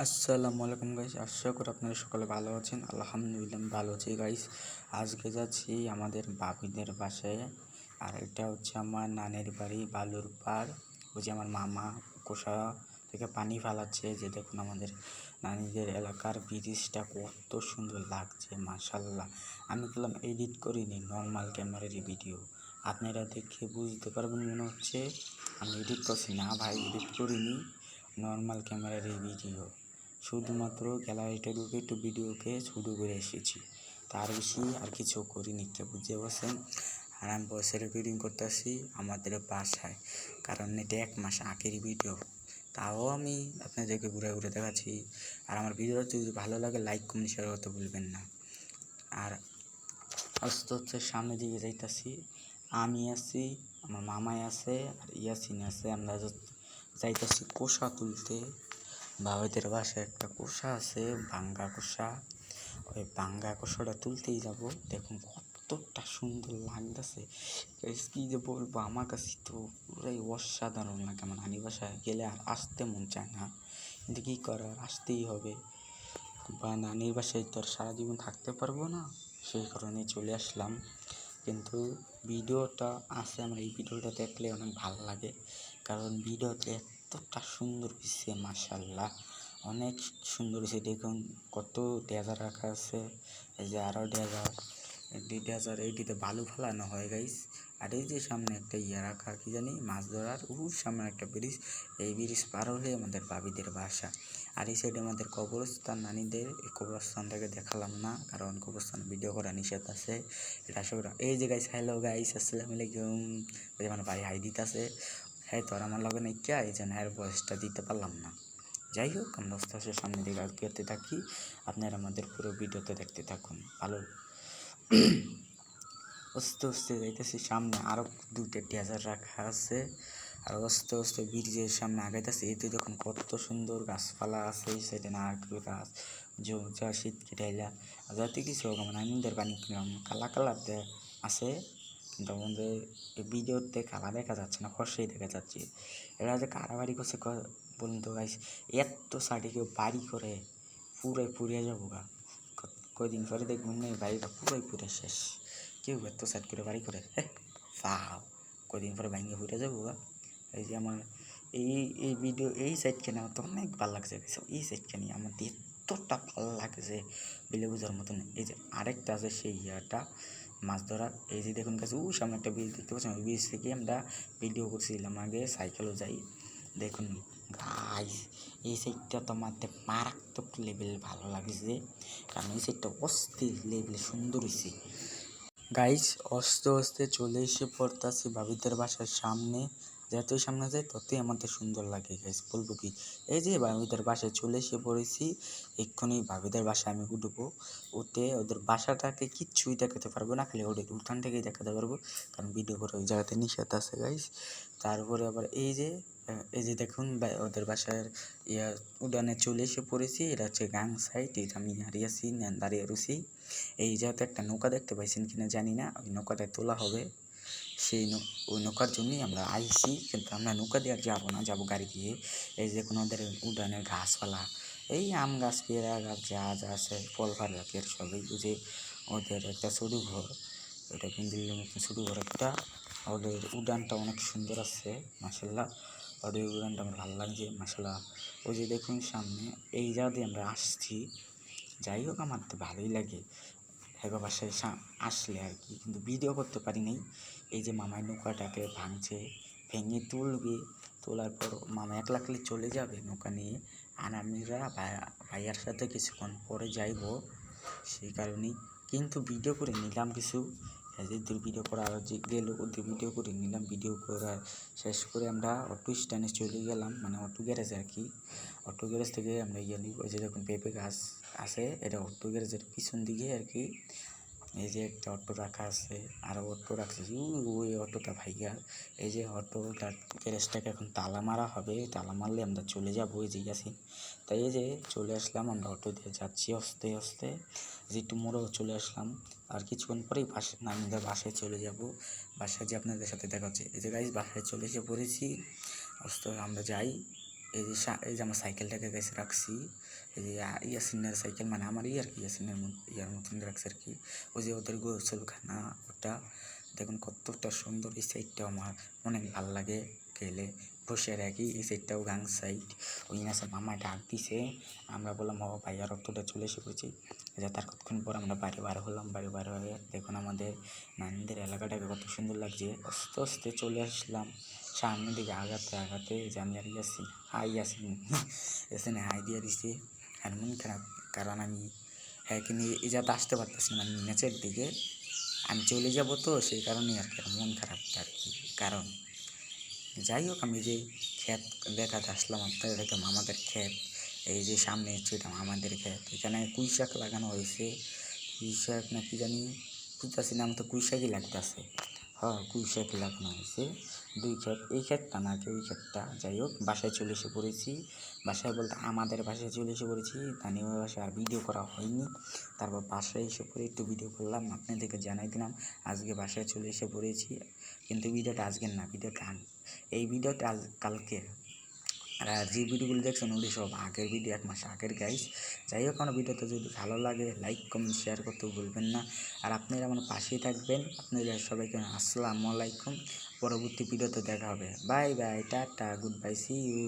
আসসালামু আলাইকুম গাইস, আশা করি আপনারা সকলে ভালো আছেন। আলহামদুলিল্লাহ আমি ভালো আছি গাইস। আজকে যাচ্ছি আমাদের বাপিদের বাসায়, আর এটা হচ্ছে আমার নানির বাড়ি বালুর পাড়। ওই যে আমার মামা কোষা থেকে পানি ফালাচ্ছে, যে দেখুন আমাদের নানিদের এলাকার ব্রিজটা কত সুন্দর লাগছে মাশাল্লাহ। আমি বললাম এডিট করিনি, নর্মাল ক্যামেরারই ভিডিও। আপনারা দেখে বুঝতে পারবেন মনে হচ্ছে আমি এডিট করছি। না ভাই, এডিট করিনি, নর্মাল ক্যামেরার এই ভিডিও। শুধুমাত্র গ্যালারিতে ঢুকে একটু ভিডিওকে শুরু করে এসেছি, তার বেশি আর কিছু করিনি, কে বুঝতে পারছেন। আর আমি বয়সে রেকর্ডিং করতেছি আমাদের বাসায়, কারণ এটা 1 মাস আগের ভিডিও। তাও আমি আপনাদেরকে ঘুরে ঘুরে দেখাচ্ছি। আর আমার ভিডিওটা যদি ভালো লাগে লাইক কমেন্ট শেয়ার করতে ভুলবেন না। আর আস্তে আস্তে সামনের দিকে যাইতাছি, আমি আছি, আমার মামাই আছে, আর ইয়াসিন আছে। আমরা যাইতাছি কোষা তুলতে। বাবাদের বাসায় একটা কোষা আছে, ভাঙ্গা কোষা। ওই ভাঙ্গা কোষাটা তুলতেই যাব। দেখুন কতটা সুন্দর লাগতেছে, কি যে বলবো, আমার কাছে তো পুরাই অসাধারণ লাগে। আমার নানি বাসায় গেলে আর আসতে মন চায় না, কিন্তু কী করার, আসতেই হবে। বা নানির বাসায় তো আর সারা জীবন থাকতে পারবো না, সেই কারণে চলে আসলাম। কিন্তু ভিডিওটা আছে, আমার এই ভিডিওটা দেখলে অনেক ভালো লাগে, কারণ ভিডিওতে এতটা সুন্দর হয়েছে মাশাল্লাহ, অনেক সুন্দর হয়েছে। দেখুন কত ডেজার রাখা আছে, এই যে আরও ডেজার, ডেজার এইটিতে বালু ফেলানো হয় গাইস। আর এই যে সামনে একটা রাখা, কি জানি মাছ ধরার, সামনে একটা ব্রিজ। এই ব্রিজ পার হলে আমাদের ভাবিদের বাসা। আর এই সাইডে আমাদের কবরস্থান নানিদের। এই কবরস্থানটাকে দেখালাম না, কারণ কবরস্থান ভিডিও করা নিষেধ আছে। এটা আসলে এই যে গাইস, হ্যালো গাইস, আসসালামু আলাইকুম। ওই যে আমার ভাই হাই দিতেছে, হ্যাঁ তো আর আমার লগে নাই কে, এই জন্য হ্যাঁ ভয়েসটা দিতে পারলাম না। যাই হোক, আমরা আস্তে আস্তে সামনে দিকে আগাতে থাকি, আপনারা আমাদের পুরো ভিডিওতে দেখতে থাকুন। ভালো আস্তে আস্তে যাইতেছি, সামনে আরও 2টা ডেজার রাখা আছে। আর আস্তে আস্তে ব্রিজের সামনে আগাইতেছি। এতে দেখুন কত সুন্দর গাছপালা আছে, এই সাইডে নারকেল গাছ, যা শীত কেটাইলা। আর যাতে কিছু হোক, আমার নানিদের পানি কিনলাম কালা কালার আছে, কিন্তু আমাদের এই ভিডিওতে কালা দেখা যাচ্ছে না, ফর্সাই দেখা যাচ্ছে। এরা যে কারা বাড়ি করছে বলুন তো গাইস, এত সাইডে কেউ বাড়ি করে পুরাই পুড়িয়ে যাবো গা। কয়দিন পরে দেখবেন না এই বাড়িটা পুরাই পুরে শেষ। কেউ এত সাইড করে বাড়ি করে, হ্যাঁ ফাও, কদিন পরে ভাঙে ফুটে যাবো। এই যে আমার এই এই ভিডিও এই সাইডখানে আমার তো অনেক ভালো লাগছে, এই সাইডখানে আমার এতটা ভালো লাগছে বিলে বোঝার মতন। এই যে আরেকটা আছে সেই মাছ ধরার। এই যে দেখুন কাছে সামনে একটা ব্রিজ দেখতে পাচ্ছেন, ওই ব্রিজ থেকে আমরা ভিডিও করছিলাম আগে, সাইকেলও যাই। দেখুন গাইস, এই সাইডটা তো আমাদের মারাত্মক লেভেল ভালো লাগছে, কারণ এই সাইডটা অস্থির লেভেলে সুন্দর হয়েছে গাইস। আস্তে আস্তে চলে এসে পড়তাছি ভাবিদের বাসার সামনে। যতই সামনে যায় ততই আমাদের সুন্দর লাগে গাইস, বলবো কি। এই যে ভাবিদের বাসায় চলে এসে পড়েছি, এক্ষুনি ভাবিদের বাসায় আমি উঠবো। উঠে ওদের বাসাটাকে কিচ্ছুই দেখাতে পারবো না, খালি ওদের উঠান থেকেই দেখাতে পারবো, কারণ ভিডিও করে ওই জায়গাতে নিষেধ আছে গাইস। তারপরে আবার এই যে দেখুন ওদের বাসার উঠানে চলে এসে পড়েছি। এটা হচ্ছে গাং সাইড, এটা আমি হারিয়েছি দাঁড়িয়ে রুছি। এই জায়গাতে একটা নৌকা দেখতে পাইছেন কিনা জানি না, ওই নৌকাটায় তোলা হবে। ওই নৌকার জন্যই আমরা আইছি, কিন্তু আমরা নৌকা দিয়ে আর যাবো না, যাবো গাড়ি দিয়ে। এই যে কোনো ওদের উঠানের গাছপালা, এই আম গাছ, পেয়ারা গাছ, যা যা আছে ফল ফালাকের সবই। যে ওদের একটা ছোটো ঘর, ওটা পিন্দিলের মতন ছোটো ঘর একটা। ওদের উড়ানটা অনেক সুন্দর আছে মাসাল্লাহ, ওদের উড়ানটা আমার ভালো লাগছে মাসাল্লাহ। ওই যে দেখুন সামনে এই জায়গা দিয়ে আমরা আসছি। যাই হোক, আমার তো ভালোই লাগে হ্যাঁ বাসায় আসলে আর কি, কিন্তু ভিডিও করতে পারি নাই। এই যে মামাই নৌকাটাকে ভাঙছে, ভেঙে তুলবে, তোলার পর মামা একলা চলে যাবে নৌকা নিয়ে, আর আমিরা ভাইয়ার সাথে কিছুক্ষণ পরে যাইব, সেই কারণেই। কিন্তু ভিডিও করে নিলাম কিছু, এদের ভিডিও করা আরও যে গেল, ওদের ভিডিও করে নিলাম। ভিডিও করা শেষ করে আমরা অটো স্ট্যান্ডে চলে গেলাম, মানে অটো গ্যারেজে আর কি। অটো গ্যারেজ থেকে আমরা নিব। ওই যে দেখুন পেঁপে গাছ আছে, এটা অটো গ্যারেজের পিছন দিকে আর কি। এই যে একটা অটো রাখা আছে, আরও অটো রাখছে, ওই অটোটা ভাইয়া। এই যে অটোটা গ্যারেজটাকে এখন তালা মারা হবে, তালা মারলে আমরা চলে যাবো, এই যে গেছি। তাই এই যে চলে আসলাম, আমরা অটো দিয়ে যাচ্ছি আস্তে আস্তে, যেটু মোড়েও চলে আসলাম। আর কিছুক্ষণ পরেই নানিদের বাসায় চলে যাব। বাসায় যে আপনাদের সাথে দেখা হচ্ছে। এই যে গাইস, বাসায় চলে এসে পড়েছি, আস্তে আমরা যাই। এই যে আমার সাইকেলটাকে গেছে রাখছি, এই যে ইয়াসিনের সাইকেল, মানে আমার আর কি ইয়াসিনের ইয়ার মতন রাখছে আর কি। ওই যে ওদের গোসলখানা ওটা দেখুন কতটা সুন্দর। এই সাইডটাও আমার অনেক ভালো লাগে গেলে বসে রাখি। এই সাইডটাও গাং সাইড। ওই নাসে মামা ডাক দিছে, আমরা বললাম ও ভাই আর অতটা চলে এসে পড়েছি। তার কতক্ষণ পর আমরা বাড়ি বার হলাম। বাড়ি বার হয়ে দেখুন আমাদের নানিদের এলাকাটাকে কত সুন্দর লাগছে। আস্তে আস্তে চলে আসলাম সামনের দিকে, আগাতে যে আমি আর ইয়াসিন ইয়াসিন হাই দিয়ে দিছি। আর মন খারাপ, কারণ আমি হ্যাঁ নিয়ে এই যাতে আসতে পারতেছি না, মানে নেচের দিকে আমি চলে যাব, তো সেই কারণেই আর কি মন খারাপ আর কি। কারণ যাই হোক, আমি যে ক্ষেত দেখাতে আসলাম আপনাদের, দেখলাম আমাদের ক্ষেত, এই যে সামনে সেটা আমাদের ক্ষেত। এখানে পুঁই শাক লাগানো হয়েছে, পুঁই শাক না কি জানি বুঝতেছি না, আমি তো পুঁই শাকই লাগতেছে। হ্যাঁ, পুঁই শাক লাগানো হয়েছে 2 ক্ষেত, এই ক্ষেতটা না কি ওই ক্ষেতটা। যাই হোক, বাসায় চলে এসে পড়েছি। বাসায় বলতে আমাদের বাসায় চলে এসে পড়েছি, তানিমের বাসায় আর ভিডিও করা হয়নি। তারপর বাসায় এসে পড়ে একটু ভিডিও করলাম, আপনাদেরকে জানাই দিলাম আজকে বাসায় চলে এসে পড়েছি। কিন্তু ভিডিওটা আজকের না, ভিডিওটা এই ভিডিওটা কালকে। আর যে ভিডিওগুলো দেখছেন ওগুলি সব আগের ভিডিও, 1 মাস আগের গাইস। যাই হোক, আমার ভিডিওটা যদি ভালো লাগে লাইক কমেন্ট শেয়ার করতে ভুলবেন না। আর আপনারা আমার পাশেই থাকবেন। আপনাদের সবাইকে আসসালামু আলাইকুম। পরবর্তী ভিডিওতে দেখা হবে। Bye bye, tata, good bye, see you.